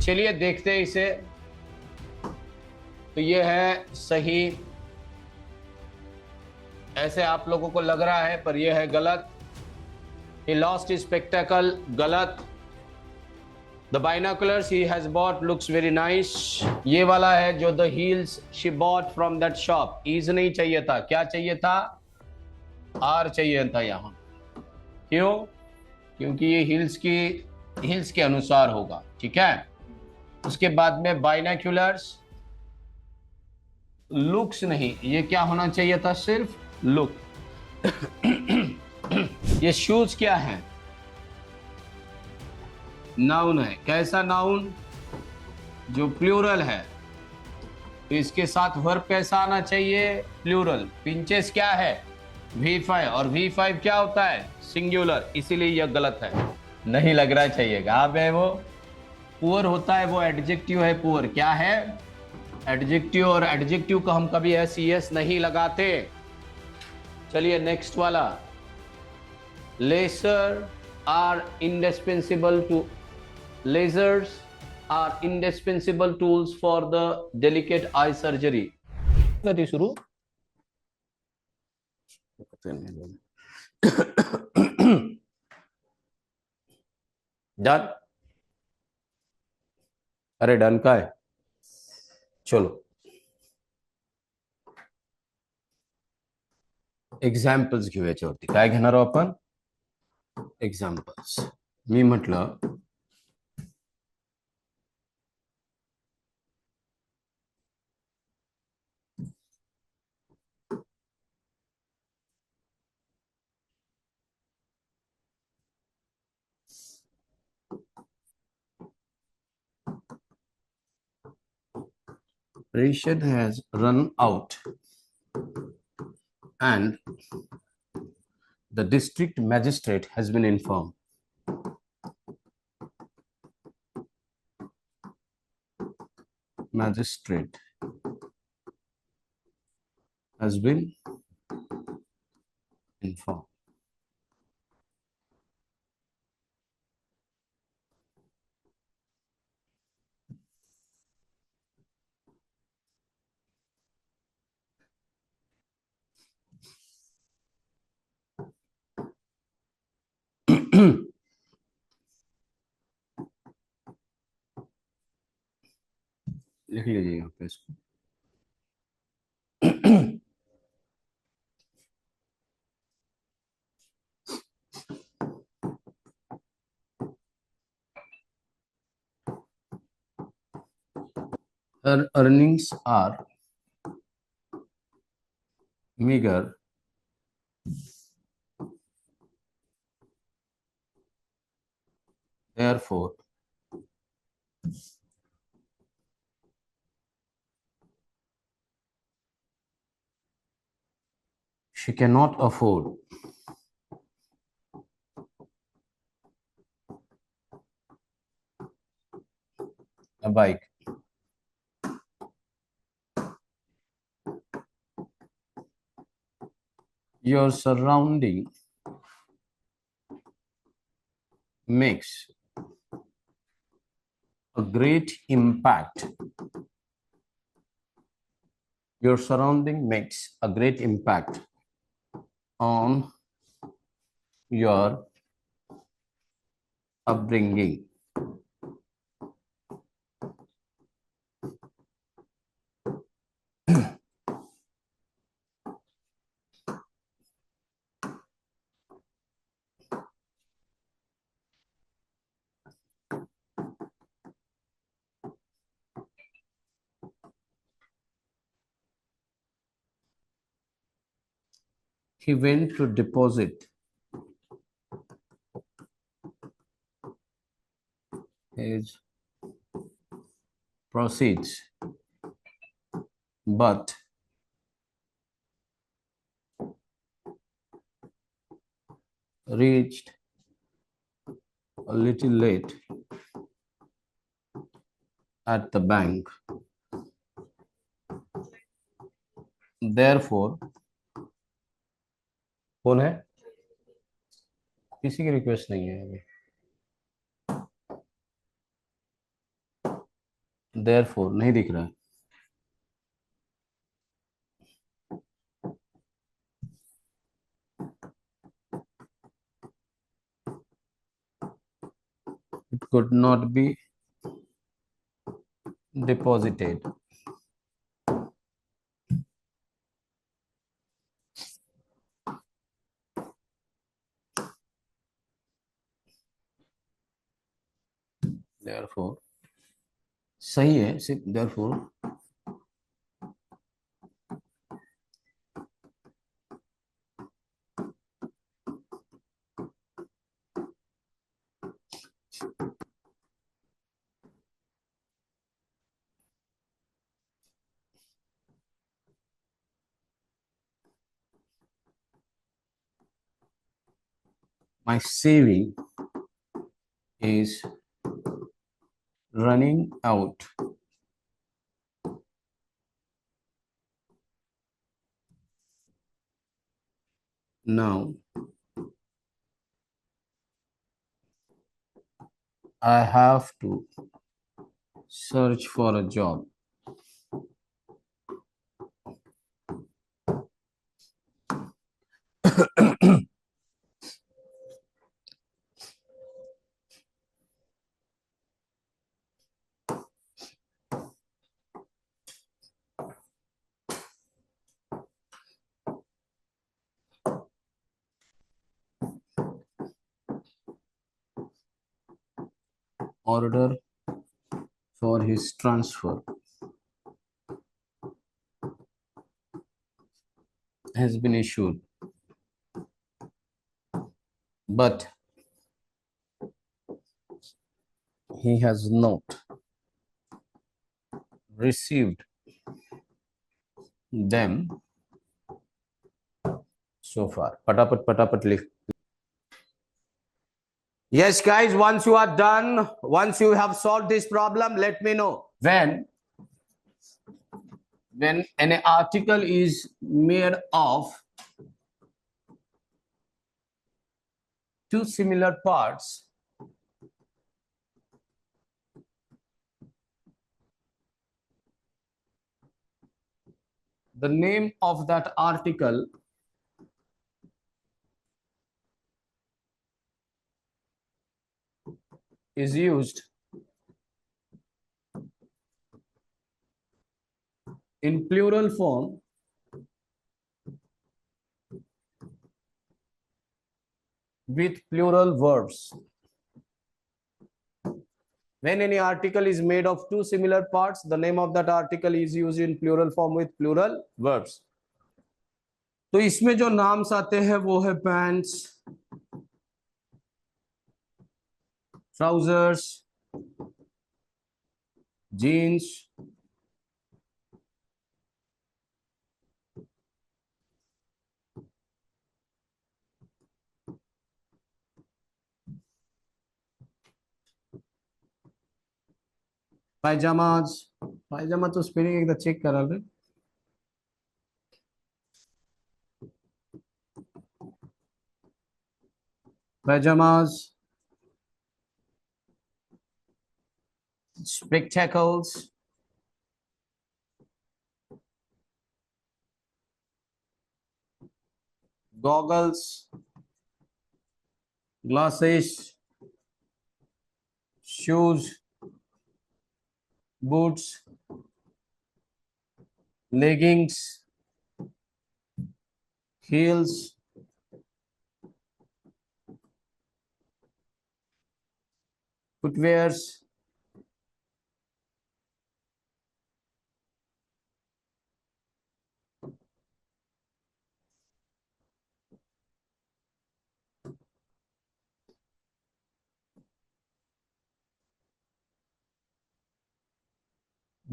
चलिए देखते हैं इसे। तो ये है सही, ऐसे आप लोगों को लग रहा है, पर यह है गलत। He lost his spectacle, गलत। The binoculars he has bought looks very nice, ये वाला है जो the heels she bought from that shop, is नहीं चाहिए था, क्या चाहिए था? R चाहिए था यहाँ। क्यों? क्योंकि ये हिल्स के अनुसार होगा, ठीक है। उसके बाद में बाइनाक्यूलर्स, लुक्स नहीं, ये क्या होना चाहिए था? सिर्फ लुक। ये शूज क्या है? नाउन है। कैसा नाउन? जो प्लूरल है, तो इसके साथ वर्ब कैसा आना चाहिए? प्लूरल। पिंचेस क्या है? V5, और V5 क्या होता है? सिंगुलर, इसीलिए यह गलत है। नहीं लग रहा चाहिए, कहां पे है वो? पुअर होता है वो, एडजेक्टिव है पुअर। क्या है? एडजेक्टिव, और एडजेक्टिव को हम कभी एस नहीं लगाते। चलिए नेक्स्ट वाला। Laser are indispensable to lasers are indispensable tools for the delicate eye surgery. गति शुरू। डन? अरे डन का है। चलो एक्झाम्पल्स घेऊया वरती। काय घेणार आहोत आपण? एक्झाम्पल्स। मी म्हटलं ration has run out and the district magistrate has been informed. Magistrate has been informed. लिख लीजिए यहाँ पे इसको। Her earnings are meager, therefore she cannot afford a bike. Your surrounding makes a great impact. Your surrounding makes a great impact on your upbringing. He went to deposit his proceeds, but reached a little late at the bank. Therefore, कौन है? किसी की request नहीं है अभी। Therefore नहीं दिख रहा है। It could not be deposited. Therefore सही है सिर्फ therefore my saving is running out. Now I have to search for a job. Order for his transfer has been issued, but he has not received them so far. पटापट लिख. Yes, guys, once you are done, once you have solved this problem, let me know. When an article is made of two similar parts, the name of that article is used in plural form with plural verbs. When any article is made of two similar parts, the name of that article is used in plural form with plural verbs. तो इसमें जो नाम्स आते हैं वो है pants, trousers, jeans, पायजामाज. पायजामा तो spelling एकदा check कराल रे. पायजामाज, spectacles, goggles, glasses, shoes, boots, leggings, heels, footwears,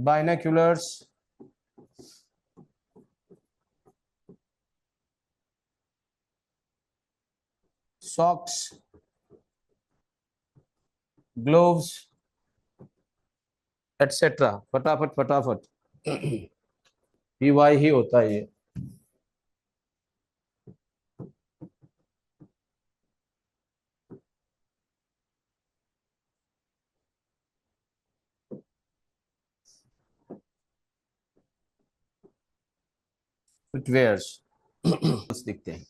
binoculars, socks, gloves, etc. फटाफट फटाफट. पीवाई ही होता है ये. फुटवेयर्स दिखते हैं।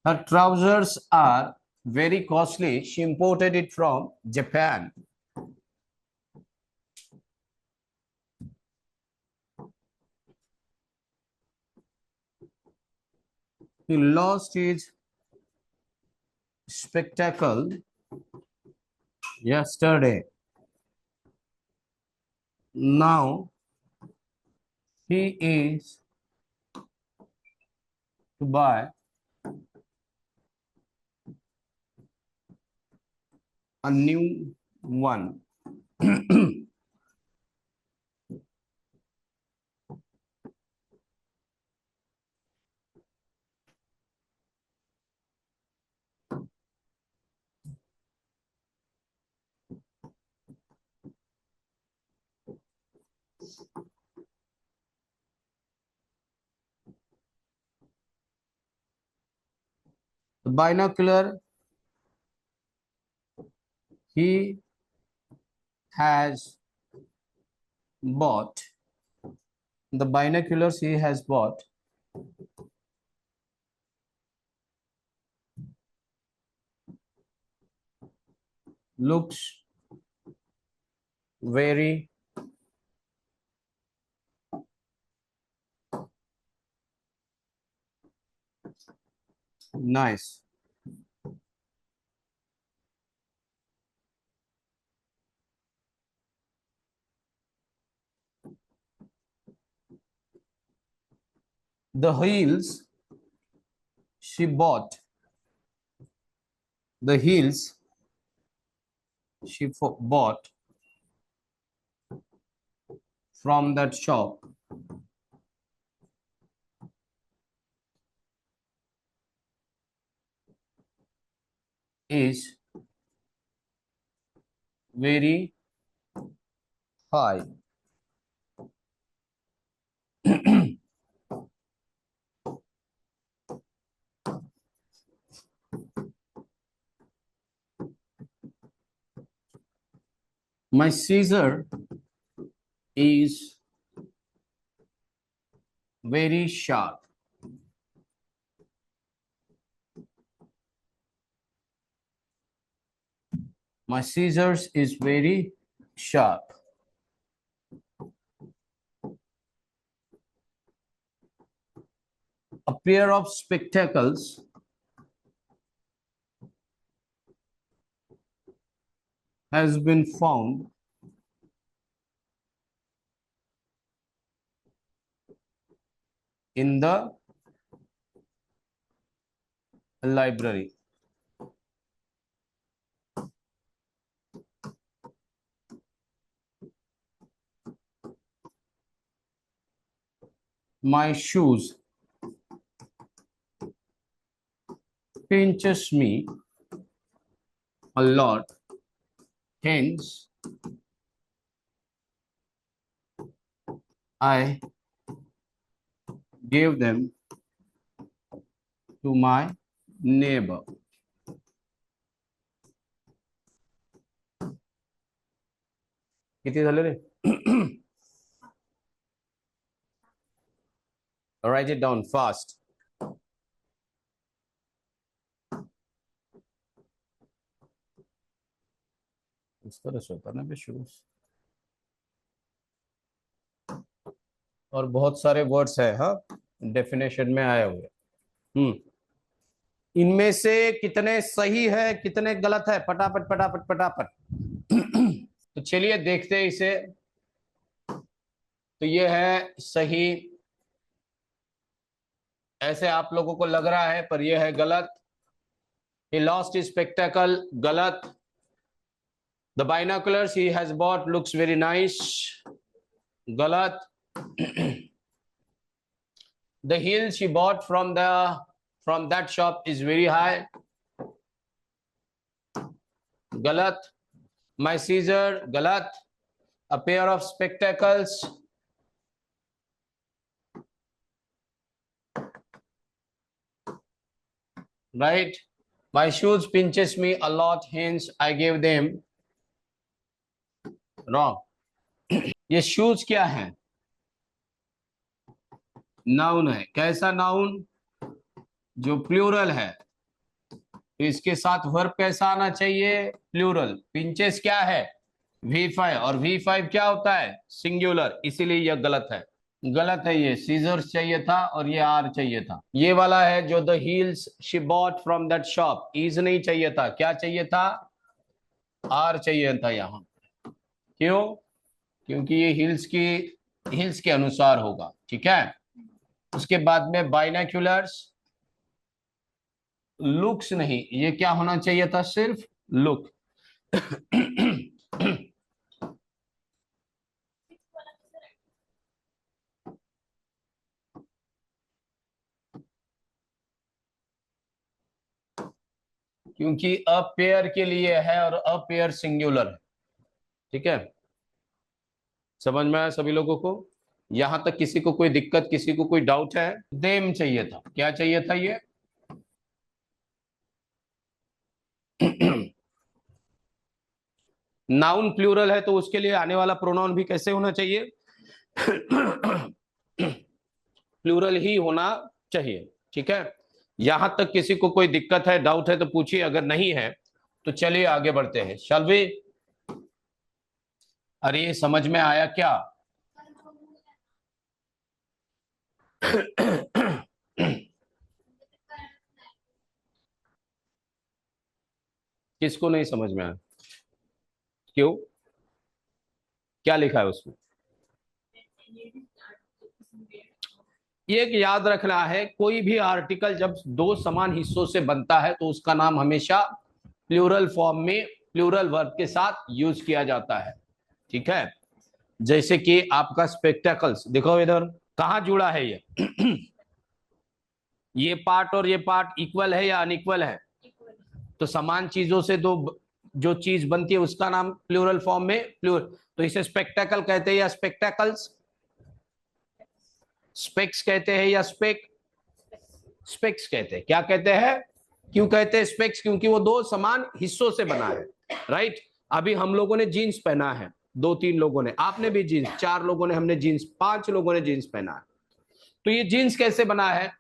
Her trousers are very costly. She imported it from Japan. He lost his spectacle yesterday. Now he is to buy a new one. The binocular he has bought, the binoculars he has bought looks very nice. The heels she bought, the heels she bought from that shop is very high. My scissor is very sharp. My scissors is very sharp. A pair of spectacles has been found in the library. My shoes pinches me a lot, hence I gave them to my neighbor. किती झाले रे? Write it down fast. इस तरह से होता ना shoes. और बहुत सारे वर्ड्स है, हाँ, डेफिनेशन में आए हुए। इनमें से कितने सही है कितने गलत है, फटाफट फटाफट फटाफट। तो चलिए देखते हैं इसे। तो ये है सही, ऐसे आप लोगों को लग रहा है पर यह है गलत। He lost his spectacle, गलत। The binoculars he has bought looks very nice, गलत। The heel she bought from that shop is very high. गलत. My scissor, गलत. A pair of spectacles. Right. My shoes pinches me a lot, hence I gave them. Wrong. ये shoes क्या है? Noun है. कैसा noun? जो plural है. तो इसके साथ वर्ब कैसा आना चाहिए? प्लूरल. पिंचेस क्या है? V5. और V5 क्या होता है? सिंगुलर. इसीलिए यह गलत है. गलत है. ये सीजर्स चाहिए था और ये आर चाहिए था. ये वाला है जो the heels she bought from that shop. Is नहीं चाहिए था. क्या चाहिए था? आर चाहिए था यहां. क्यों? क्योंकि ये हिल्स के अनुसार होगा. ठीक है. उसके बाद में बाइनोक्यूलर्स. लुक्स नहीं, ये क्या होना चाहिए था? सिर्फ लुक. क्योंकि अ पेयर के लिए है और अ पेयर सिंगुलर है. ठीक है. समझ में आया सभी लोगों को? यहां तक किसी को कोई दिक्कत, किसी को कोई डाउट है? देम चाहिए था. क्या चाहिए था? ये नाउन प्लूरल है तो उसके लिए आने वाला प्रोनाउन भी कैसे होना चाहिए? प्लूरल ही होना चाहिए. ठीक है. यहां तक किसी को कोई दिक्कत है, डाउट है तो पूछिए. अगर नहीं है तो चलिए आगे बढ़ते हैं. Shall we? अरे समझ में आया क्या? किसको नहीं समझ में आया? क्यों? क्या लिखा है उसमें? ये एक याद रखना है, कोई भी आर्टिकल जब दो समान हिस्सों से बनता है तो उसका नाम हमेशा प्लूरल फॉर्म में प्लूरल वर्ब के साथ यूज किया जाता है. ठीक है. जैसे कि आपका स्पेक्टेकल्स देखो इधर, कहां जुड़ा है ये? ये पार्ट और ये पार्ट इक्वल है या अनइक्वल है? तो समान चीजों से दो जो चीज बनती है उसका नाम प्लूरल फॉर्म में प्लूरल. तो इसे स्पेक्टेकल कहते हैं या स्पेक्टेकल्स? स्पेक्स कहते हैं या स्पेक्स कहते हैं. क्या कहते हैं? क्यों कहते हैं स्पेक्स? क्योंकि वो दो समान हिस्सों से बना है. राइट. अभी हम लोगों ने जीन्स पहना है, 2-3 लोगों ने. आपने भी जीन्स, 4 लोगों ने, हमने जीन्स, 5 लोगों ने जीन्स पहना है. तो ये जीन्स कैसे बना है?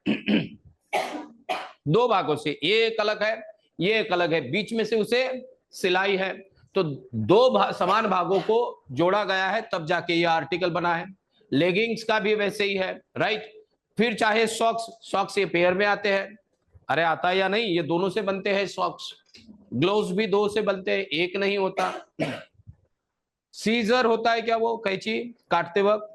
दो भागों से. ये एक अलग है, ये एक अलग है, बीच में से उसे सिलाई है. तो दो समान भागों को जोड़ा गया है तब जाके ये आर्टिकल बना है. लेगिंग्स का भी वैसे ही है. राइट. फिर चाहे सॉक्स, सॉक्स ये पेयर में आते हैं. अरे आता है या नहीं? ये दोनों से बनते हैं सॉक्स. ग्लोव्स भी दो से बनते हैं, एक नहीं होता. सीजर होता है क्या? वो कैंची काटते वक्त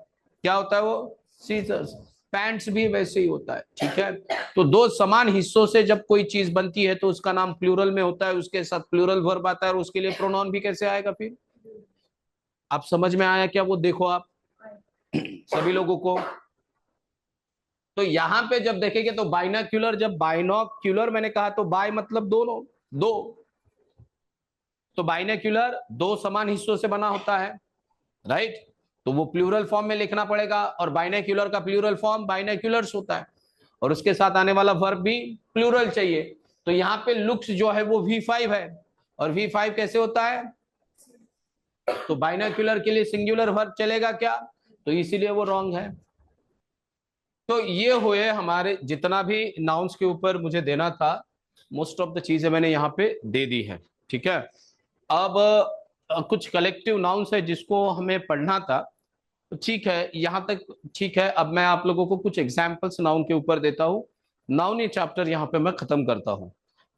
क्या होता है? वो सीजर्स. पैंट्स भी वैसे ही होता है. ठीक है. तो दो समान हिस्सों से जब कोई चीज बनती है तो उसका नाम प्लूरल में होता है, उसके साथ प्लूरल वर्ब आता है और उसके लिए प्रोनाउन भी कैसे आएगा फिर? आप समझ में आया क्या? वो देखो आप सभी लोगों को. तो यहां पे जब देखेंगे तो बाइनोक्यूलर, जब बाइनोक्यूलर मैंने कहा तो बाय मतलब दोनों, दो. तो बाइनोक्यूलर दो समान हिस्सों से बना होता है. राइट. तो वो प्लूरल फॉर्म में लिखना पड़ेगा और बाइनोक्यूलर का प्लूरल फॉर्म बाइनोक्यूलर्स होता है और उसके साथ आने वाला वर्ब भी प्लूरल चाहिए. तो यहाँ पे लुक्स जो है वो V5 है और V5 कैसे होता है? तो बाइनोक्यूलर के लिए सिंगुलर वर्ब चलेगा क्या? तो इसीलिए वो रॉन्ग है. तो ये हुए हमारे जितना भी नाउन्स के ऊपर मुझे देना था, मोस्ट ऑफ द चीजें मैंने यहाँ पे दे दी है. ठीक है. अब कुछ कलेक्टिव नाउन्स है जिसको हमें पढ़ना था. ठीक है, यहां तक ठीक है. अब मैं आप लोगों को कुछ एग्जाम्पल्स नाउन के ऊपर देता हूं. नाउन ये चैप्टर यहाँ पे मैं खत्म करता हूं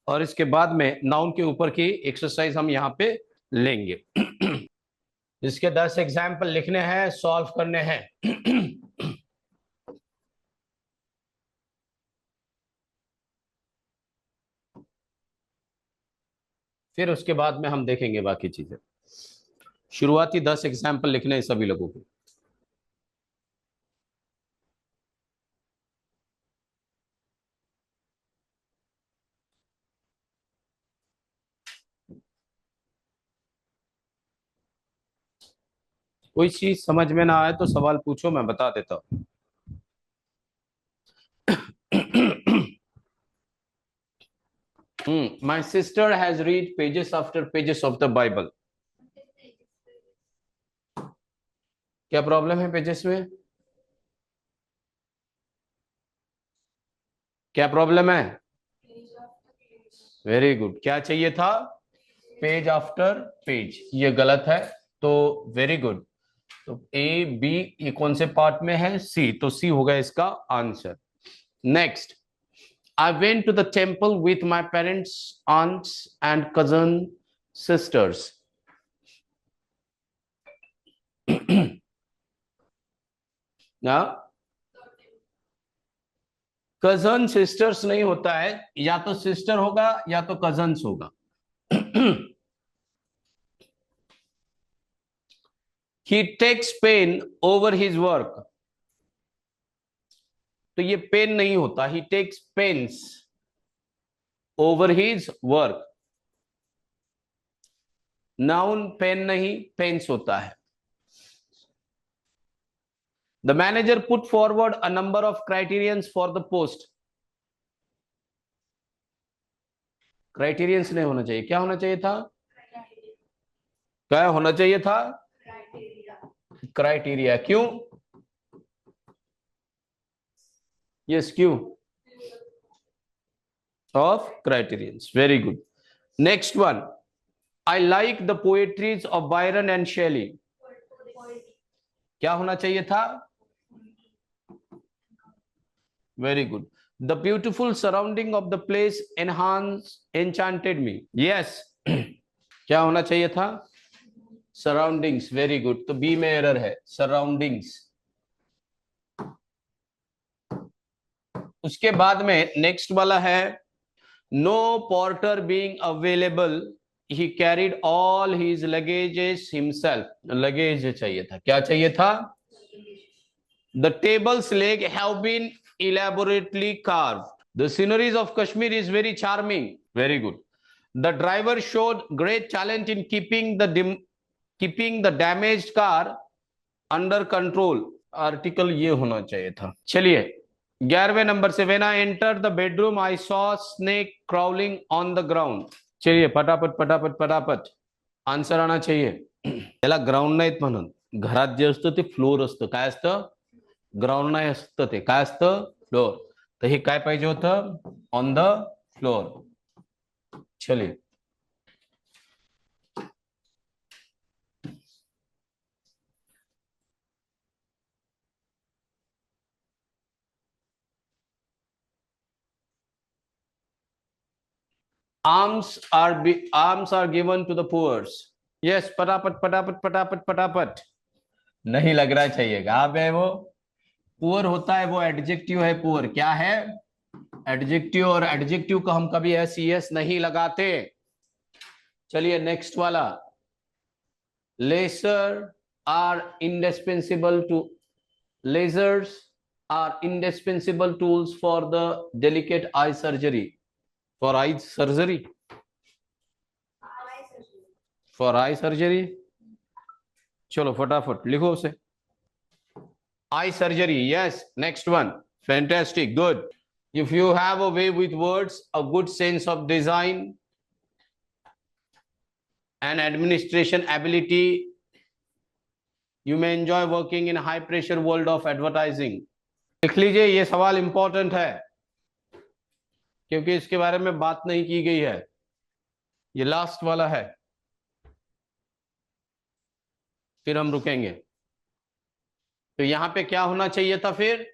और इसके बाद में नाउन के ऊपर की एक्सरसाइज हम यहाँ पे लेंगे. इसके 10 एग्जाम्पल लिखने हैं, सॉल्व करने हैं. फिर उसके बाद में हम देखेंगे बाकी चीजें. शुरुआती 10 एग्जाम्पल लिखने हैं सभी लोगों को. कोई चीज समझ में ना आए तो सवाल पूछो, मैं बता देता हूँ। My sister has read pages after pages of the Bible. क्या प्रॉब्लम है पेजेस में? क्या प्रॉब्लम है? Very good. क्या चाहिए था? Page after page. ये गलत है, तो वेरी गुड। तो ए बी ये कौन से पार्ट में है? सी, तो सी होगा इसका answer. Next, I went to the temple with my parents, aunts and cousin sisters. ना, कजन सिस्टर्स नहीं होता है, या तो सिस्टर होगा या तो कजन्स होगा। He takes pain over his work, तो ये पेन नहीं होता, he takes pains over his work. Noun pain नहीं, पेन्स होता है। The manager put forward a number of criterions for the post. Criterions नहीं होना चाहिए, क्या होना चाहिए था? क्या होना चाहिए था? क्राइटेरिया। क्यों? यस, क्यों? Of criterions. Very good. Next one, I like the poetries of Byron and Shelley. क्या होना चाहिए था? Very good. The beautiful surrounding of the place enhance enchanted me. Yes, क्या होना चाहिए था? सराउंडिंग्स। वेरी गुड, तो बी में एरर है, सराउंडिंग्स। उसके बाद में नेक्स्ट वाला है, no porter being available he carried all his luggages himself. Luggage चाहिए था, क्या चाहिए था? The tables leg have been elaborately carved. The sceneries of Kashmir is very charming. Very good. The driver showed great talent in keeping the damaged car under control. Article ये होना चाहिए था। चलिए 11वें नंबर से, when I entered the bedroom I saw snake crawling on the ground. चलिए फटाफट फटाफट फटाफट आन्सर आना चाहिए। त्याला ग्राउंड नाहीत म्हणून, घरात जे असतं ते फ्लोर असतं, काय असतं? ग्राउंड नाही असतं, ते काय असतं? फ्लोर। तर हे काय पाहिजे होतं? On the floor. चलिए arms are given to the poor. Yes, पटापट पटापट पटापट पटापट। नहीं लग रहा चाहिए, आप है वो पुअर होता है, वो एडजेक्टिव है। पुअर क्या है? एडजेक्टिव, और एडजेक्टिव को हम कभी एस नहीं लगाते। चलिए नेक्स्ट वाला, laser are indispensable to lasers are indispensable tools for the delicate eye surgery. For eye surgery, for eye surgery। चलो फटाफट लिखो उसे। eye surgery, yes। next one, fantastic, good। if you have a way with words, a good sense of design and administration ability, you may enjoy working in high pressure world of advertising। लिख लीजिए, ये सवाल important है क्योंकि इसके बारे में बात नहीं की गई है। ये लास्ट वाला है, फिर हम रुकेंगे। तो यहां पे क्या होना चाहिए था फिर?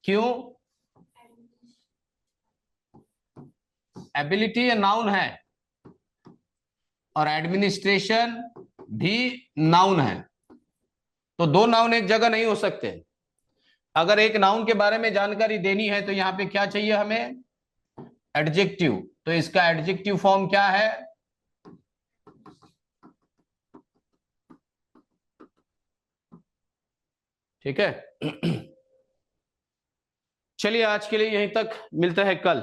क्यों? एबिलिटी या नाउन है, और एडमिनिस्ट्रेशन भी नाउन है, तो दो नाउन एक जगह नहीं हो सकते। अगर एक नाउन के बारे में जानकारी देनी है तो यहां पे क्या चाहिए हमें? एडजेक्टिव। तो इसका एडजेक्टिव फॉर्म क्या है? ठीक है। चलिए आज के लिए यहीं तक, मिलते हैं कल।